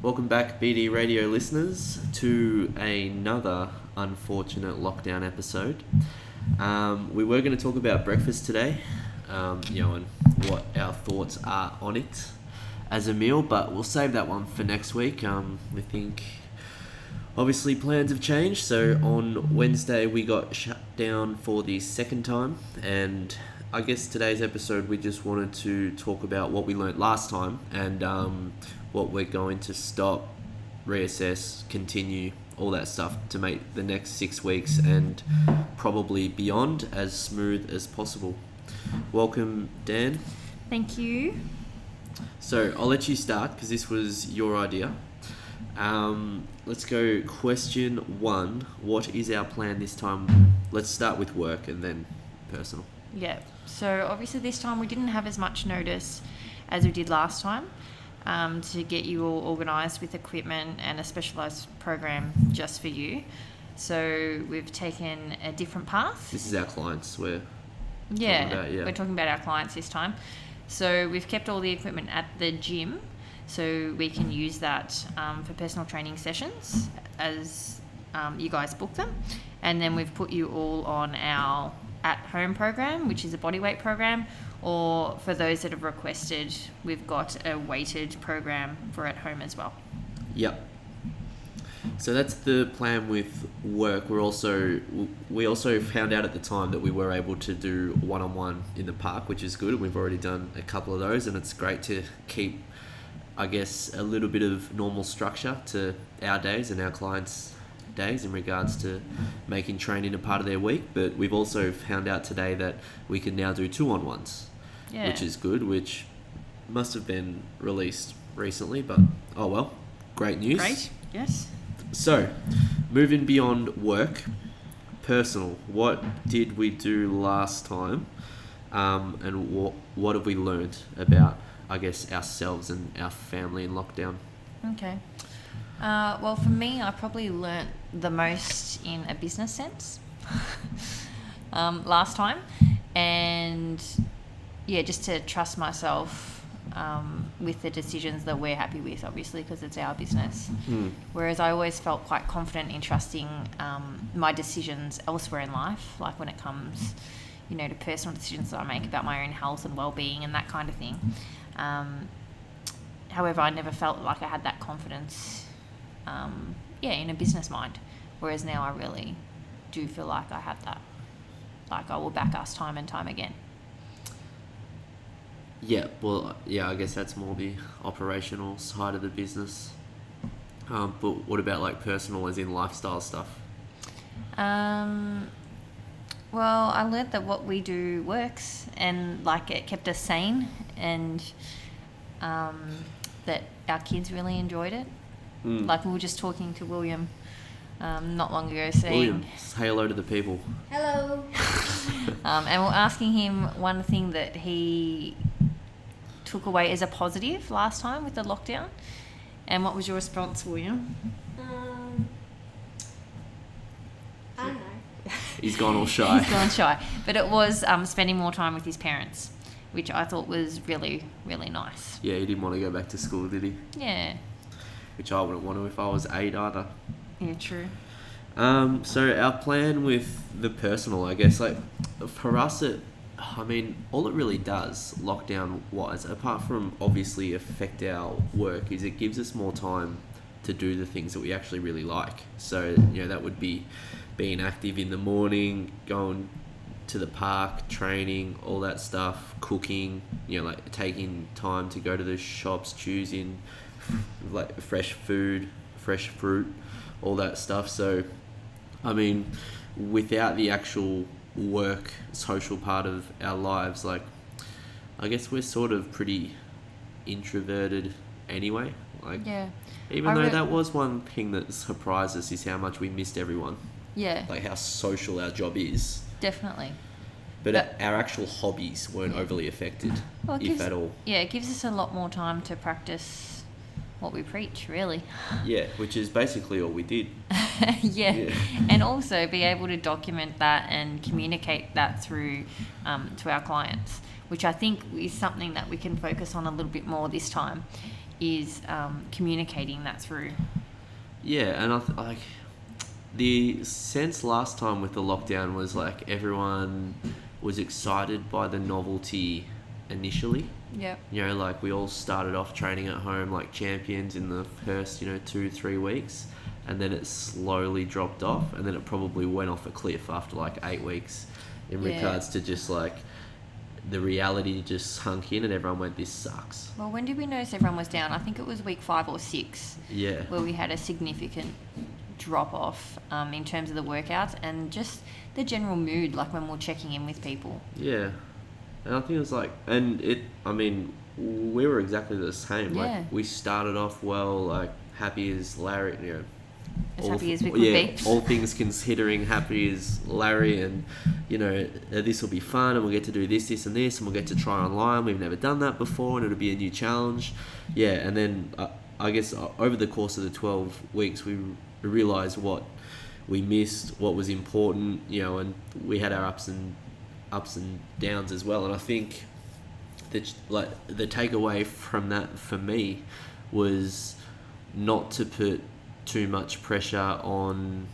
Welcome back, BD Radio listeners, to another unfortunate lockdown episode. We were going to talk about breakfast today, and what our thoughts are on it as a meal, but we'll save that one for next week. We think, obviously, plans have changed. So on Wednesday, we got shut down for the second time, and I guess today's episode, we just wanted to talk about what we learnt last time and what we're going to stop, reassess, continue, all that stuff to make the next 6 weeks and probably beyond as smooth as possible. Welcome, Dan. Thank you. So I'll let you start because this was your idea. Let's go question 1. What is our plan this time? Let's start with work and then personal. Yeah, so obviously this time we didn't have as much notice as we did last time to get you all organised with equipment and a specialised program just for you. So we've taken a different path. This is our clients we're talking about, yeah. We're talking about our clients this time. So we've kept all the equipment at the gym so we can use that for personal training sessions as you guys book them. And then we've put you all on our at-home program, which is a bodyweight program, or for those that have requested, we've got a weighted program for at home as well. Yep. So that's the plan with work. We also found out at the time that we were able to do one-on-one in the park, which is good, and we've already done a couple of those, and it's great to keep, I guess, a little bit of normal structure to our days and our clients' days in regards to making training a part of their week. But we've also found out today that we can now do 2-on-1s, which is good, which must have been released recently, but oh well, great news. Great, yes. So, moving beyond work, personal, what did we do last time, and what have we learned about, I guess, ourselves and our family in lockdown? Okay. Well, for me, I probably learnt the most in a business sense last time, and just to trust myself with the decisions that we're happy with, obviously, because it's our business. Whereas I always felt quite confident in trusting my decisions elsewhere in life, like when it comes, to personal decisions that I make about my own health and well-being and that kind of thing. However, I never felt like I had that confidence in a business mind, whereas now I really do feel like I have that. Like I will back us time and time again. I guess that's more the operational side of the business. But what about like personal, as in lifestyle stuff? Well, I learned that what we do works, and like it kept us sane, and that our kids really enjoyed it. Like we were just talking to William not long ago, saying... William, say hello to the people. Hello. And we're asking him one thing that he took away as a positive last time with the lockdown. And what was your response, William? I don't know. He's gone all shy. He's gone shy. But it was spending more time with his parents, which I thought was really, really nice. Yeah, he didn't want to go back to school, did he? Yeah. Which I wouldn't want to if I was 8 either. Yeah, true. So our plan with the personal, I guess, like for us, all it really does, lockdown-wise, apart from obviously affect our work, is it gives us more time to do the things that we actually really like. So, that would be being active in the morning, going to the park, training, all that stuff, cooking, like taking time to go to the shops, choosing like fresh food, fresh fruit, all that stuff. So, without the actual work, social part of our lives, like, I guess we're sort of pretty introverted anyway. Like, yeah. Even though that was one thing that surprised us, is how much we missed everyone. Yeah. Like how social our job is. Definitely. But our actual hobbies weren't overly affected, if at all. Yeah, it gives us a lot more time to practice what we preach, really. Yeah, which is basically all we did. Yeah. And also be able to document that and communicate that through to our clients, which I think is something that we can focus on a little bit more this time, is communicating that through. Yeah, and like the sense last time with the lockdown was like everyone was excited by the novelty initially. Yep. You know, like we all started off training at home like champions in the first, 2-3 weeks, and then it slowly dropped off, and then it probably went off a cliff after like 8 weeks in regards to just like the reality just sunk in and everyone went, this sucks. Well, when did we notice everyone was down? I think it was week 5 or 6 Yeah. where we had a significant drop off in terms of the workouts and just the general mood, like when we're checking in with people. Yeah. And I think it was like, we were exactly the same. Yeah. Like we started off well, like happy as Larry, As happy as we could be. all things considering, happy as Larry, and this will be fun, and we'll get to do this and this, and we'll get to try online. We've never done that before, and it'll be a new challenge. Yeah, and then I guess over the course of the 12 weeks, we realised what we missed, what was important, and we had our ups and downs as well. And I think that the takeaway from that for me was not to put too much pressure on,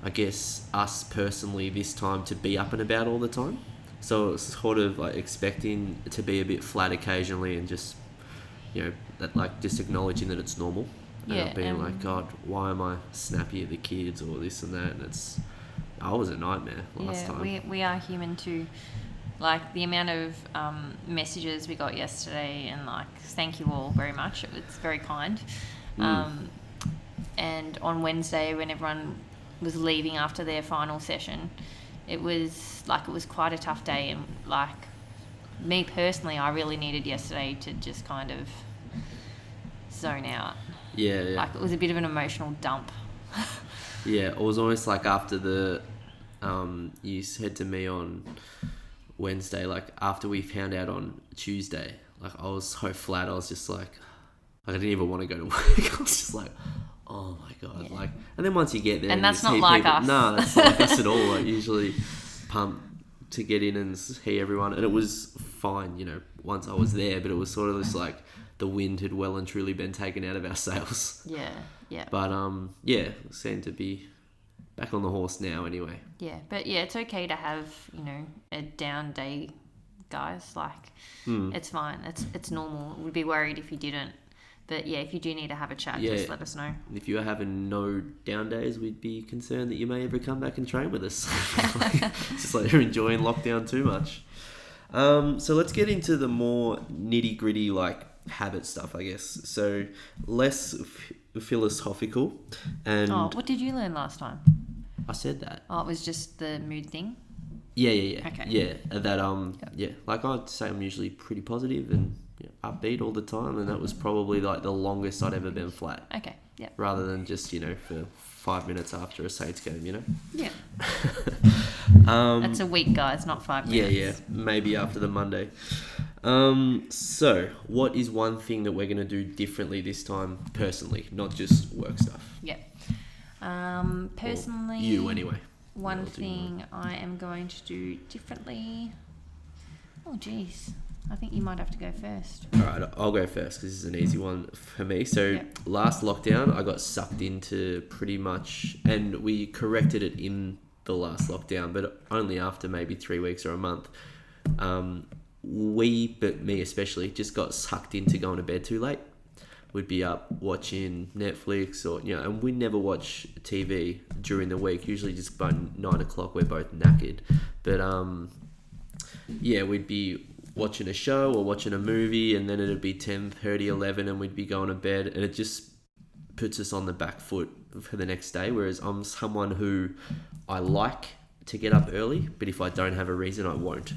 I guess, us personally this time to be up and about all the time. So it's sort of like expecting to be a bit flat occasionally and just, that like just acknowledging that it's normal. And not being like, God, why am I snappy at the kids or this and that? And I was a nightmare last time. We are human too. Like the amount of messages we got yesterday, and like, thank you all very much. It was very kind. And on Wednesday, when everyone was leaving after their final session, it was quite a tough day. And like me personally, I really needed yesterday to just kind of zone out. Yeah. Like it was a bit of an emotional dump. Yeah, it was almost like after the, you said to me on Wednesday, like after we found out on Tuesday, like I was so flat, I was just like I didn't even want to go to work. I was just like, oh my God. Yeah. Like, and then once you get there, and that's you not see like people, us. No, that's not like us at all. Like usually pumped to get in and see everyone, and it was fine, once I was there, but it was sort of just like the wind had well and truly been taken out of our sails. Yeah. But seem to be back on the horse now anyway. Yeah, but yeah, it's okay to have, a down day, guys. Like, it's fine. It's normal. We'd be worried if you didn't. But yeah, if you do need to have a chat, just let us know. If you're having no down days, we'd be concerned that you may ever come back and train with us. It's just like you're enjoying lockdown too much. So let's get into the more nitty gritty, like habit stuff, I guess. So less philosophical. And what did you learn last time? I said that. Oh, it was just the mood thing? Yeah. Okay. Yeah, that like I'd say I'm usually pretty positive and upbeat all the time, and that was probably like the longest I'd ever been flat. Okay. Yeah. Rather than just for 5 minutes after a Saints game, Yeah. That's a week, guys, not 5 minutes. Yeah, maybe after the Monday. So what is one thing that we're going to do differently this time personally, not just work stuff? Yeah. Personally, or you anyway. One thing I am going to do differently. Oh, geez. I think you might have to go first. All right, I'll go first because this is an easy one for me. So last lockdown, I got sucked into pretty much, and we corrected it in the last lockdown, but only after maybe 3 weeks or a month. But me especially, just got sucked into going to bed too late. We'd be up watching Netflix or, and we never watch TV during the week. Usually just by 9 o'clock, we're both knackered. But, we'd be watching a show or watching a movie, and then it'd be 10:30, 11, and we'd be going to bed, and it just puts us on the back foot for the next day. Whereas I'm someone who I like to get up early, but if I don't have a reason, I won't.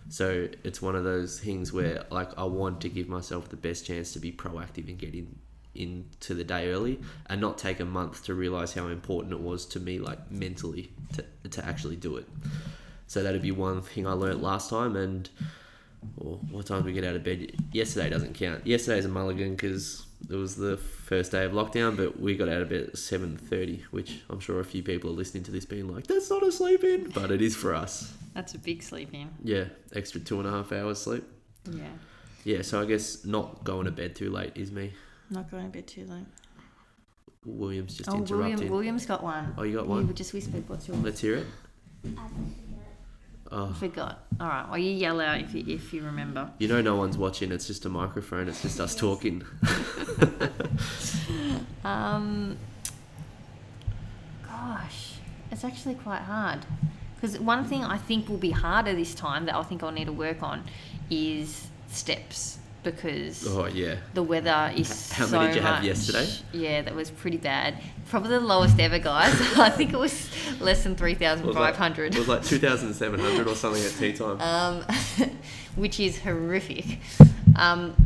So it's one of those things where like I want to give myself the best chance to be proactive and get into the day early, and not take a month to realize how important it was to me, like mentally, to actually do it. So that'd be one thing I learnt last time. And what time do we get out of bed? Yesterday doesn't count. Yesterday's a mulligan because it was the first day of lockdown, but we got out of bed at 7:30, which I'm sure a few people are listening to this being like, that's not a sleep in, but it is for us. That's a big sleep in. Yeah, extra 2.5 hours sleep. Yeah. Yeah, so I guess not going to bed too late is me. Not going to bed too late. William's just Oh, interrupting. William's got one. Oh, you got You one? just whispered. What's yours? Let's hear it. I Oh, Forgot. All right. Well, you yell out if you remember. you know no one's watching. It's just a microphone. It's just us talking. Gosh, it's actually quite hard. Because one thing I think will be harder this time that I think I'll need to work on is steps. Because Oh, yeah. the weather is How so many did you have much- yesterday? Yeah, that was pretty bad. Probably the lowest ever, guys. I think it was less than 3,500. It was like 2,700 or something at tea time. Which is horrific.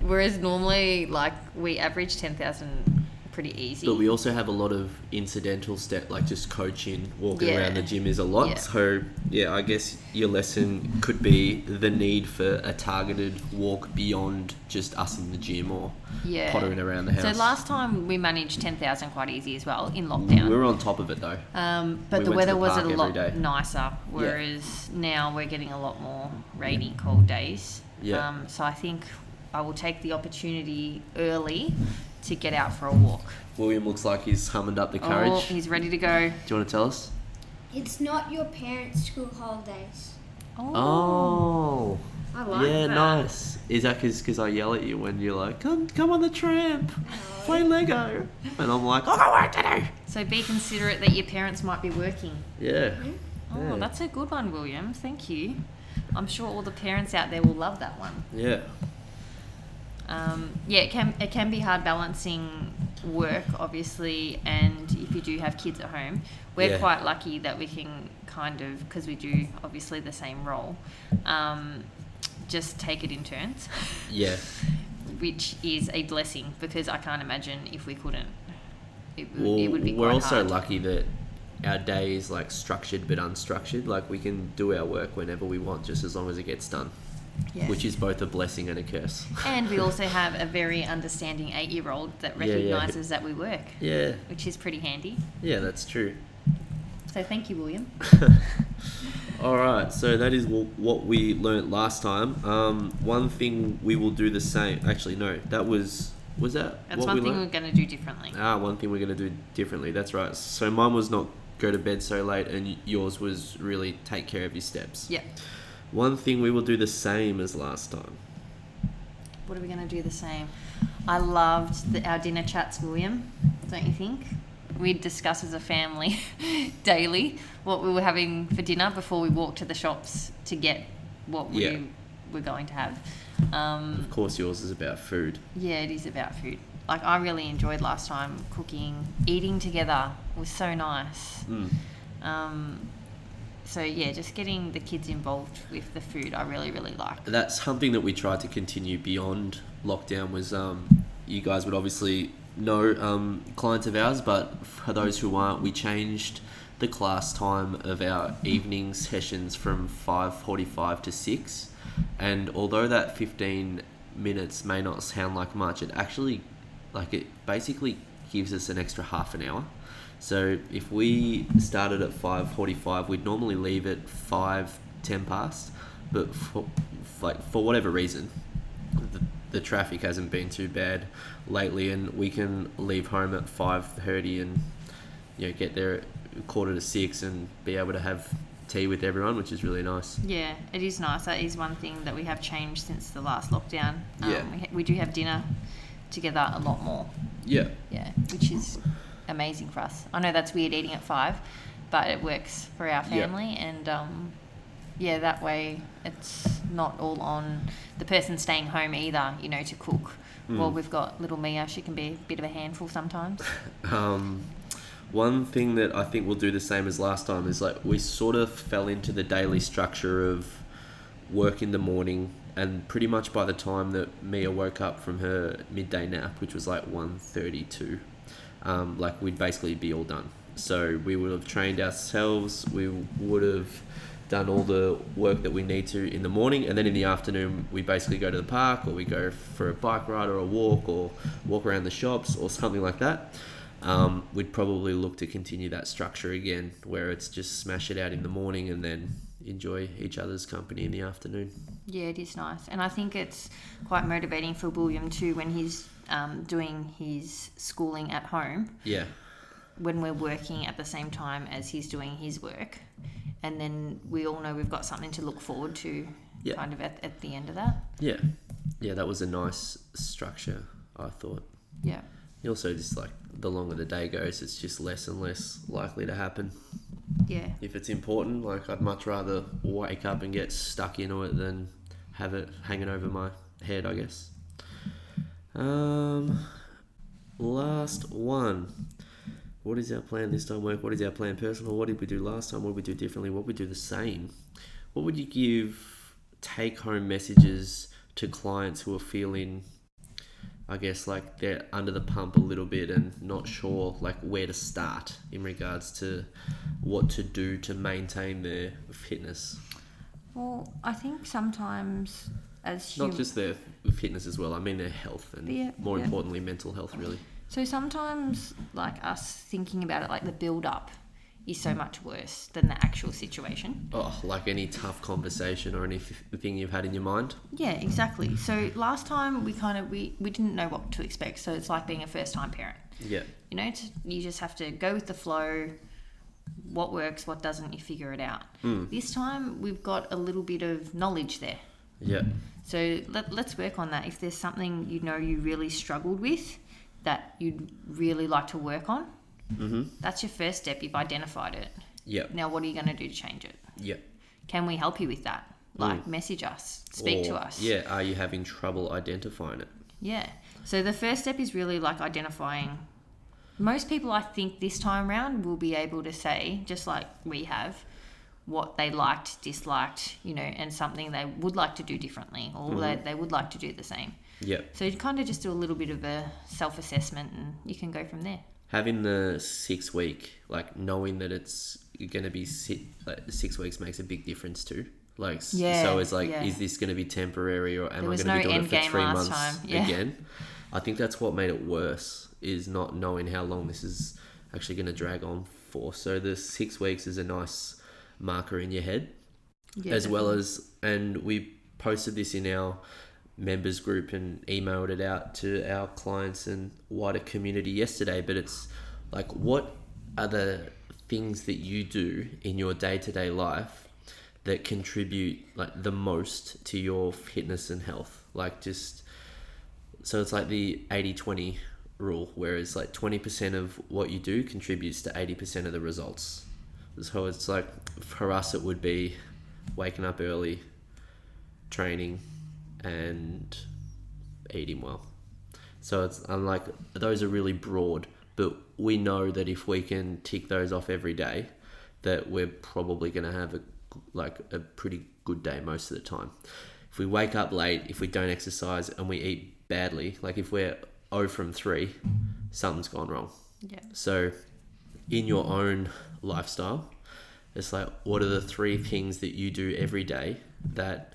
Whereas normally, like, we average 10,000 pretty easy. But we also have a lot of incidental step, like just coaching, walking Yeah. around the gym is a lot. Yeah. So, yeah, I guess your lesson could be the need for a targeted walk beyond just us in the gym or Yeah. pottering around the house. So last time we managed 10,000 quite easy as well in lockdown. We were on top of it though. But We the went to weather the was park a every lot day. nicer, whereas now we're getting a lot more rainy, cold days. Yeah. So I think I will take the opportunity early to get out for a walk. William looks like he's hummed up the Oh, courage. he's ready to go. Do you want to tell us? It's not your parents' school holidays. Oh, I like yeah, that. nice. Is that because I yell at you when you're like, come on the tramp, play Lego, and I'm like, I've got work to do. So be considerate that your parents might be working. Yeah. Oh, Yeah. that's a good one, William. Thank you. I'm sure all the parents out there will love that one. Yeah. Yeah, it can be hard balancing work, obviously, and if you do have kids at home, we're Yeah. quite lucky that we can kind of, because we do obviously the same role, just take it in turns, Yeah. which is a blessing because I can't imagine if we couldn't. It Well, would be we're quite also hard. lucky that our day is like structured but unstructured. Like we can do our work whenever we want, just as long as it gets done, Yeah. which is both a blessing and a curse. And we also have a very understanding 8-year-old that Yeah, yeah. recognises that we work, Yeah. which is pretty handy. Yeah, that's true. So thank you, William. All right, so that is what we learnt last time. One thing we will do the same. Actually, no, that was that That's what one we thing learnt? we're going to do differently. One thing we're going to do differently. That's right. So mine was not go to bed so late, and yours was really take care of your steps. Yeah. One thing we will do the same as last time. What are we going to do the same? I loved our dinner chats, William. Don't you think? We'd discuss as a family daily what we were having for dinner before we walked to the shops to get what Yeah. we were going to have. Of course, yours is about food. Yeah, it is about food. Like, I really enjoyed last time cooking. Eating together was so nice. So, yeah, just getting the kids involved with the food, I really, really like. That's something that we tried to continue beyond lockdown. Was you guys would obviously know clients of ours, but for those who aren't, we changed the class time of our evening sessions from 5:45 to 6. And although that 15 minutes may not sound like much, it actually, like, it basically gives us an extra half an hour. So if we started at 5:45, we'd normally leave at 5:10 past, but for whatever reason, the traffic hasn't been too bad lately, and we can leave home at 5:30 and get there at 5:45 and be able to have tea with everyone, which is really nice. Yeah, it is nice. That is one thing that we have changed since the last lockdown. Yeah. We do have dinner together a lot more. Yeah. Yeah, which is amazing for us. I know that's weird eating at 5, but it works for our family. And yeah, that way it's not all on the person staying home either, to cook. Well, we've got little Mia. She can be a bit of a handful sometimes. One thing that I think we'll do the same as last time is, like, we sort of fell into the daily structure of work in the morning, and pretty much by the time that Mia woke up from her midday nap, which was like 1:32, like, we'd basically be all done. So we would have trained ourselves, we would have done all the work that we need to in the morning, and then in the afternoon we basically go to the park, or we go for a bike ride or a walk, or walk around the shops or something like that. We'd probably look to continue that structure again, where it's just smash it out in the morning, and then enjoy each other's company in the afternoon. Yeah, it is nice. And I think it's quite motivating for William too when he's doing his schooling at home. Yeah. When we're working at the same time as he's doing his work. And then we all know we've got something to look forward to kind of at the end of that. Yeah. Yeah, that was a nice structure, I thought. Yeah. You also just like the longer the day goes, it's just less and less likely to happen. Yeah. If it's important, like I'd much rather wake up and get stuck into it than have it hanging over my head, I guess. Last one. What is our plan this time, work? What is our plan personal? What did we do last time? What did we do differently? What would we do the same? What would you give take-home messages to clients who are feeling, I guess, like they're under the pump a little bit and not sure like where to start in regards to what to do to maintain their fitness? Well, I think sometimes as Not just their fitness as well, I mean their health and more importantly mental health, really. So sometimes like us thinking about it, like the build up is so much worse than the actual situation. Oh, like any tough conversation or anything you've had in your mind? Yeah, exactly. So last time we didn't know what to expect. So it's like being a first time parent. Yeah. You know, you just have to go with the flow. What works, what doesn't, you figure it out. This time we've got a little bit of knowledge there. Yeah. So let's work on that. If there's something you know you really struggled with that you'd really like to work on, that's your first step. You've identified it. Yep. Now what are you going to do to change it? Yep. Can we help you with that? Like message us, speak to us. Yeah, are you having trouble identifying it? Yeah. So the first step is really like identifying. Most people, I think, this time around will be able to say, just like we have, what they liked, disliked, you know, and something they would like to do differently or they would like to do the same. Yeah. So you kind of just do a little bit of a self-assessment and you can go from there. Having the 6 week, like knowing that it's going to be 6 weeks makes a big difference too. Like, so it's like, is this going to be temporary or am I going to be doing it for 3 months again? I think that's what made it worse, is not knowing how long this is actually going to drag on for. So the 6 weeks is a nice marker in your head, well as, and we posted this in our members group and emailed it out to our clients and wider community yesterday, but it's like, what are the things that you do in your day-to-day life that contribute like the most to your fitness and health? Like just, so it's like the 80-20 rule, whereas like 20% of what you do contributes to 80% of the results. So it's like, for us it would be waking up early, training, and eating well. So it's, I'm like, those are really broad, but we know that if we can tick those off every day, that we're probably going to have a pretty good day most of the time. If we wake up late, if we don't exercise and we eat badly, like if we're 0 from 3, something's gone wrong. Yeah. So in your own lifestyle, it's like, what are the 3 things that you do every day that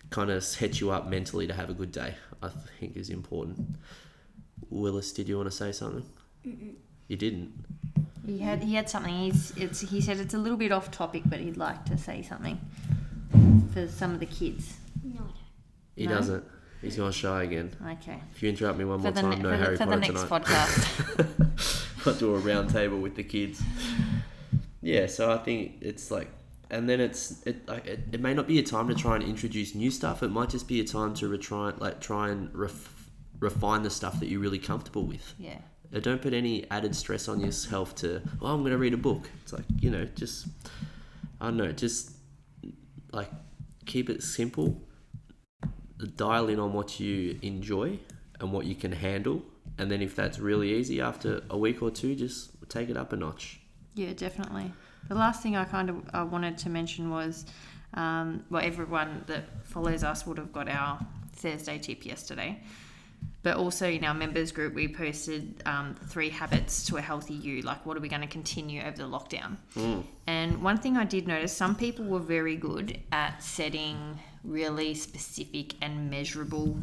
kind of set you up mentally to have a good day? I think is important. Willis, did you want to say something? Mm-mm. You didn't? He had something. He said it's a little bit off topic, but he'd like to say something for some of the kids. No, I don't. He No? doesn't. He's gone shy again. Okay. If you interrupt me one more time, no Harry for Potter the next tonight. podcast. Got to a round table with the kids. Yeah, so I think it's like, and then it may not be a time to try and introduce new stuff. It might just be a time to try and refine the stuff that you're really comfortable with. Yeah. Don't put any added stress on yourself to, I'm going to read a book. It's like, just, I don't know, just like keep it simple. Dial in on what you enjoy and what you can handle. And then if that's really easy, after a week or 2, just take it up a notch. Yeah, definitely. The last thing I wanted to mention was, everyone that follows us would have got our Thursday tip yesterday. But also in our members group, we posted 3 habits to a healthy you. Like, what are we going to continue over the lockdown? And one thing I did notice, some people were very good at setting really specific and measurable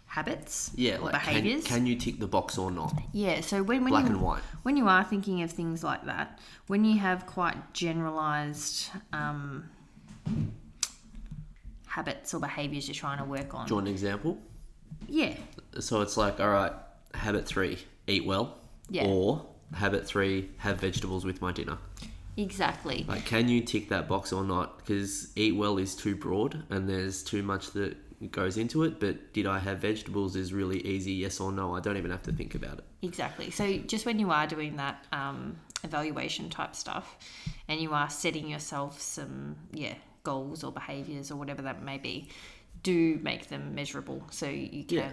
habits or behaviours. Can you tick the box or not? Yeah, so when Black and white. When you are thinking of things like that, when you have quite generalised habits or behaviours you're trying to work on. Do you want an example? Yeah. So it's like, all right, habit 3, eat well. Yeah. Or habit 3, have vegetables with my dinner. Exactly. Like, can you tick that box or not? Because eat well is too broad and there's too much that goes into it. But did I have vegetables is really easy, yes or no. I don't even have to think about it. Exactly. So just when you are doing that evaluation type stuff and you are setting yourself some, goals or behaviours or whatever that may be, do make them measurable so you can... Yeah.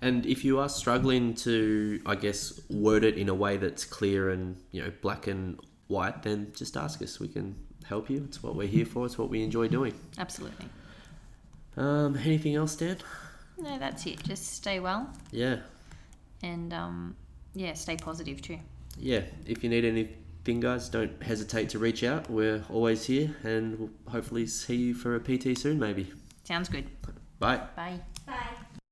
And if you are struggling to, I guess, word it in a way that's clear and, black and white, then just ask us. We can help you. It's what we're here for. It's what we enjoy doing. Absolutely. Anything else, Dan? No, that's it. Just stay well Yeah. and, stay positive too. Yeah. If you need anything, guys, don't hesitate to reach out. We're always here and we'll hopefully see you for a PT soon, maybe. Sounds good. Bye. Bye.